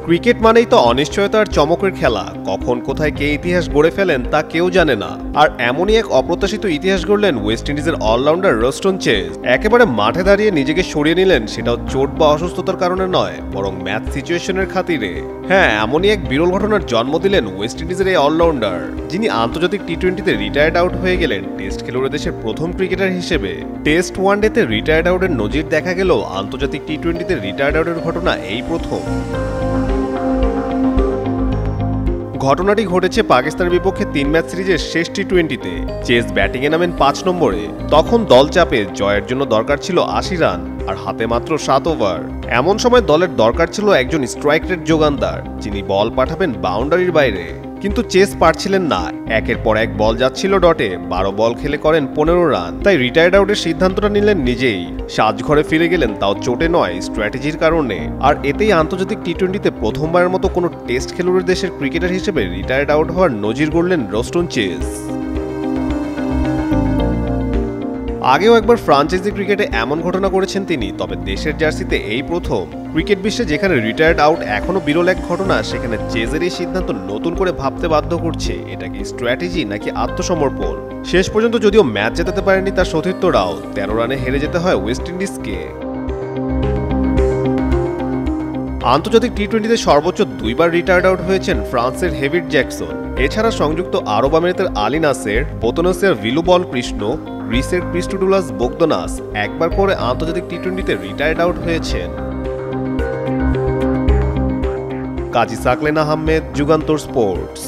Cricket মানেই তো অনিশ্চয়তা আর চমকের খেলা। কখন কোথায় কে ইতিহাস গড়ে ফেলেন তা কেউ জানে না। আর এমনই এক অপ্রত্যাশিত ইতিহাস গড়লেন ওয়েস্ট ইন্ডিজের অলরাউন্ডার রস্টন চেজ। একেবারে মাঠে দাঁড়িয়ে নিজেকে সরিয়ে নিলেন, সেটাও চোট বা অসুস্থতার কারণে নয়, বরং ম্যাচ সিচুয়েশনের খাতিরে। হ্যাঁ, এমনই এক বিরল ঘটনার জন্ম দিলেন ওয়েস্ট ইন্ডিজের এই অলরাউন্ডার, যিনি আন্তর্জাতিক টি-20তে রিটায়ার্ড আউট হয়ে গেলেন টেস্ট খেলুড়ে দেশের প্রথম ক্রিকেটার হিসেবে। টেস্ট ওয়ানডেতে রিটায়ার্ড আউটের নজির দেখা গেলেও আন্তর্জাতিক টি-20তে রিটায়ার্ড আউটের ঘটনা এই প্রথম। ঘটনাটি ঘটেছে পাকিস্তানের বিপক্ষে 3 ম্যাচ সিরিজের শেষ টি-20তে। চেজ ব্যাটিংয়ে নামেন 5 নম্বরে। তখন দল চাপে, জয়ের জন্য দরকার ছিল 80 রান আর হাতে মাত্র 7 ওভার। এমন সময় দলের দরকার ছিল একজন স্ট্রাইক রেট যোগানদার, যিনি বল পাঠাবেন বাউন্ডারির বাইরে। কিন্তু চেস পারছিলেন না। একের পর এক বল যাচ্ছিল ডটে, 12 বল খেলে করেন 15 রান। তাই রিটায়ার্ড আউটের সিদ্ধান্তটা নিলেন নিজেই। সাজঘরে ফিরে গেলেন, তাও চোটে নয়, স্ট্র্যাটেজির কারণে। আর এতেই আন্তর্জাতিক টি-20তে প্রথমবারের মতো কোনো টেস্ট খেলুড়ে দেশের ক্রিকেটার হিসেবে রিটায়ার্ড আউট হওয়ার নজির গড়লেন রস্টন চেজ। আগেও একবার ফ্রাঞ্চাইজি ক্রিকেটে এমন ঘটনা করেছেন তিনি, তবে দেশের জার্সিতে এই প্রথম। ক্রিকেট বিশ্বে যেখানে রিটায়ার্ড আউট এখনো বিরল এক ঘটনা, সেখানে চেজের এই সিদ্ধান্ত নতুন করে ভাবতে বাধ্য করছে, এটা কি স্ট্র্যাটেজি নাকি আত্মসমর্পণ। শেষ পর্যন্ত যদিও ম্যাচ জেতাতে পারেনি তার সতীর্থরাও, 13 রানে হেরে যেতে হয় ওয়েস্ট ইন্ডিজকে। আন্তর্জাতিক টি-20তে সর্বোচ্চ 2 বার রিটায়ার্ড আউট হয়েছেন ফ্রান্সের হেভিট জ্যাকসন। এছাড়া সংযুক্ত আরব আমিরাতের আলী নাসের, বোতনসিয়ার ভিলুবল কৃষ্ণ, গ্রিসের ক্রিস্টোডুলাস বোগদনাস একবার করে আন্তর্জাতিক টি-20তে রিটায়ার্ড আউট হয়েছেন। কাজী সাকলেন আহমেদ, যুগান্তর স্পোর্টস।